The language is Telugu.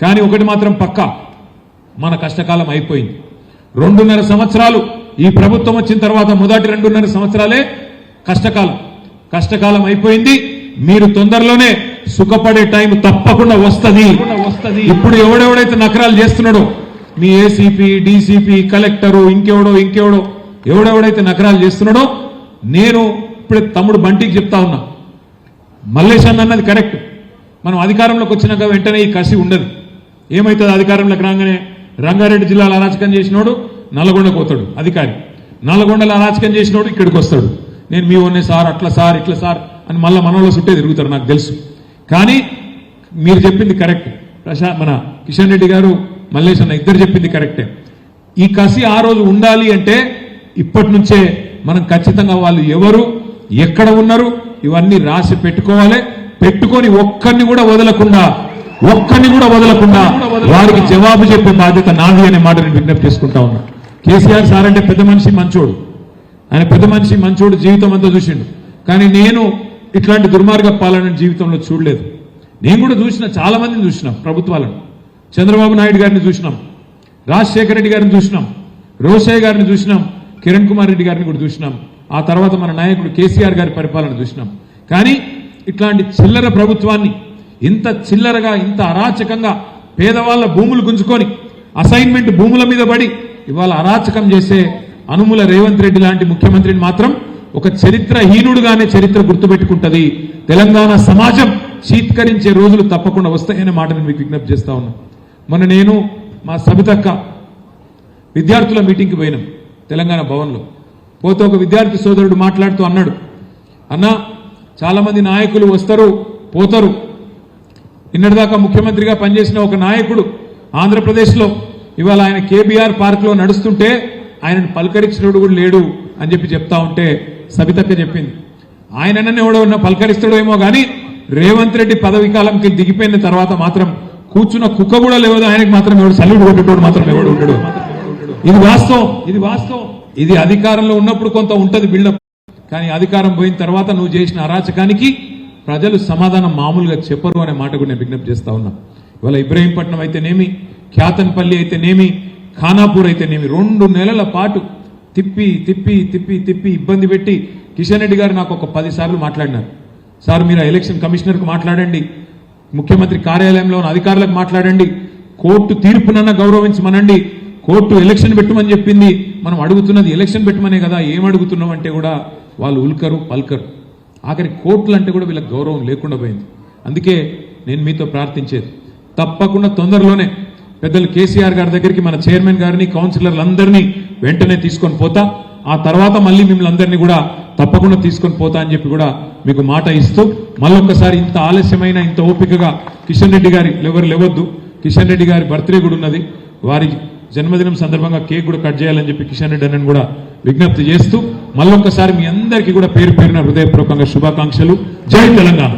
కానీ ఒకటి మాత్రం పక్కా, మన కష్టకాలం అయిపోయింది. 2.5 సంవత్సరాలు ఈ ప్రభుత్వం వచ్చిన తర్వాత మొదటి 2.5 సంవత్సరాలే కష్టకాలం అయిపోయింది. మీరు తొందరలోనే సుఖపడే టైం తప్పకుండా వస్తుంది. ఇప్పుడు ఎవడెవడైతే నకరాలు చేస్తున్నాడో మీ ఏసీపీ, డీసీపీ, కలెక్టరు, ఇంకెవడో ఎవడెవడైతే నకరాలు చేస్తున్నాడో, నేను ఇప్పుడు తమ్ముడు బంటికి చెప్తా ఉన్నా, మల్లేశన్ అన్నది కరెక్ట్. మనం అధికారంలోకి వచ్చినాక వెంటనే ఈ కసి ఉండదు. ఏమవుతుంది అధికారంలోకి రాగానే? రంగారెడ్డి జిల్లాలో అరాచకం చేసినోడు నల్గొండకు పోతాడు అధికారి, నల్గొండలో అరాచకం చేసినోడు ఇక్కడికి వస్తాడు. నేను మీ ఓన్నే సార్, అట్లా సార్, ఇట్లా సార్ అని మళ్ళీ మనలో చుట్టే తిరుగుతారు, నాకు తెలుసు. కానీ మీరు చెప్పింది కరెక్ట్. మన కిషన్ రెడ్డి గారు, మల్లేష్ అన్న ఇద్దరు చెప్పింది కరెక్టే. ఈ కసి ఆ రోజు ఉండాలి అంటే ఇప్పటి నుంచే మనం ఖచ్చితంగా వాళ్ళు ఎవరు, ఎక్కడ ఉన్నారు ఇవన్నీ రాసి పెట్టుకోవాలి. పెట్టుకొని ఒక్కరిని కూడా వదలకుండా వారికి జవాబు చెప్పే బాధ్యత నాది అనే మాట నేను విజ్ఞప్తి చేసుకుంటా ఉన్నా. కేసీఆర్ సార్ అంటే పెద్ద మనిషి, మంచోడు. ఆయన పెద్ద మనిషి, మంచోడు, జీవితం అంతా చూసిండు. కానీ నేను ఇట్లాంటి దుర్మార్గ పాలన జీవితంలో చూడలేదు. నేను కూడా చూసిన, చాలా మందిని చూసినాం ప్రభుత్వాలను. చంద్రబాబు నాయుడు గారిని చూసినాం, రాజశేఖర రెడ్డి గారిని చూసినాం, రోషయ్య గారిని చూసినాం, కిరణ్ కుమార్ రెడ్డి గారిని కూడా చూసినాం. ఆ తర్వాత మన నాయకుడు కేసీఆర్ గారి పరిపాలన చూసినాం. కానీ ఇట్లాంటి చిల్లర ప్రభుత్వాన్ని ఇంత చిల్లరగా, ఇంత అరాచకంగా పేదవాళ్ల భూములు గుంజుకొని అసైన్మెంట్ భూముల మీద పడి ఇవాళ అరాచకం చేసే అనుముల రేవంత్ రెడ్డి లాంటి ముఖ్యమంత్రిని మాత్రం ఒక చరిత్రహీనుడుగానే చరిత్ర గుర్తుపెట్టుకుంటది. తెలంగాణ సమాజం చీత్కరించే రోజులు తప్పకుండా వస్తాయనే మాట నేను మీకు విజ్ఞప్తి చేస్తా ఉన్నా. మొన్న నేను మా సబితక్క విద్యార్థుల మీటింగ్కి పోయినాం తెలంగాణ భవన్లో. పోతే ఒక విద్యార్థి సోదరుడు మాట్లాడుతూ అన్నాడు, అన్నా చాలా మంది నాయకులు వస్తారు పోతారు, నిన్నటిదాకా ముఖ్యమంత్రిగా పనిచేసిన ఒక నాయకుడు ఆంధ్రప్రదేశ్లో ఇవాళ ఆయన కేబీఆర్ పార్క్లో నడుస్తుంటే ఆయనను పలకరించినోడు కూడా లేడు అని చెప్తా ఉంటే సబితక్క చెప్పింది, ఆయననే ఎవడన్నా పలకరిస్తాడో ఏమో కానీ రేవంత్ రెడ్డి పదవి కాలంకి దిగిపోయిన తర్వాత మాత్రం కూర్చున్న కుక్క కూడా లేవదు, ఆయనకి మాత్రం ఎవడు సల్యూట్ కొట్టేటోడు మాత్రం ఎవడు ఉండడు. ఇది వాస్తవం. ఇది అధికారంలో ఉన్నప్పుడు కొంత ఉంటది బిల్డప్, కానీ అధికారం పోయిన తర్వాత నువ్వు చేసిన అరాచకానికి ప్రజలు సమాధానం మామూలుగా చెప్పరు అనే మాట కూడా నేను విజ్ఞప్తి చేస్తా ఉన్నా. ఇవాళ ఇబ్రహీంపట్నం అయితేనేమి, ఖ్యాతన్పల్లి అయితేనేమి, ఖానాపూర్ అయితేనేమి 2 నెలల పాటు తిప్పి ఇబ్బంది పెట్టి కిషన్ రెడ్డి గారు నాకు ఒక 10 సార్లు మాట్లాడినారు. సార్ మీరు ఎలక్షన్ కమిషనర్కు మాట్లాడండి, ముఖ్యమంత్రి కార్యాలయంలో ఉన్న అధికారులకు మాట్లాడండి, కోర్టు తీర్పునన్నా గౌరవించమనండి, కోర్టు ఎలక్షన్ పెట్టమని చెప్పింది, మనం అడుగుతున్నది ఎలక్షన్ పెట్టమనే కదా, ఏం అడుగుతున్నాం అంటే కూడా వాళ్ళు ఉల్కరు పల్కరు. ఆఖరి కోర్టులు అంటే కూడా వీళ్ళకి గౌరవం లేకుండా పోయింది. అందుకే నేను మీతో ప్రార్థించేది, తప్పకుండా తొందరలోనే పెద్దలు కేసీఆర్ గారి దగ్గరికి మన చైర్మన్ గారిని, కౌన్సిలర్లందరినీ వెంటనే తీసుకొని పోతా. ఆ తర్వాత మళ్ళీ మిమ్మల్ని అందరినీ కూడా తప్పకుండా తీసుకొని పోతా అని చెప్పి కూడా మీకు మాట ఇస్తూ, మళ్ళొక్కసారి ఇంత ఆలస్యమైన ఇంత ఓపికగా కిషన్ రెడ్డి గారి ఎవరు లేవద్దు, కిషన్ రెడ్డి గారి బర్త్డే కూడా ఉన్నది, వారి జన్మదినం సందర్భంగా కేక్ కూడా కట్ చేయాలని చెప్పి కిషన్ రెడ్డి అన్నని కూడా విజ్ఞప్తి చేస్తూ మళ్ళొక్కసారి మీ అందరికీ కూడా పేరు పేరున హృదయపూర్వకంగా శుభాకాంక్షలు. జై తెలంగాణ.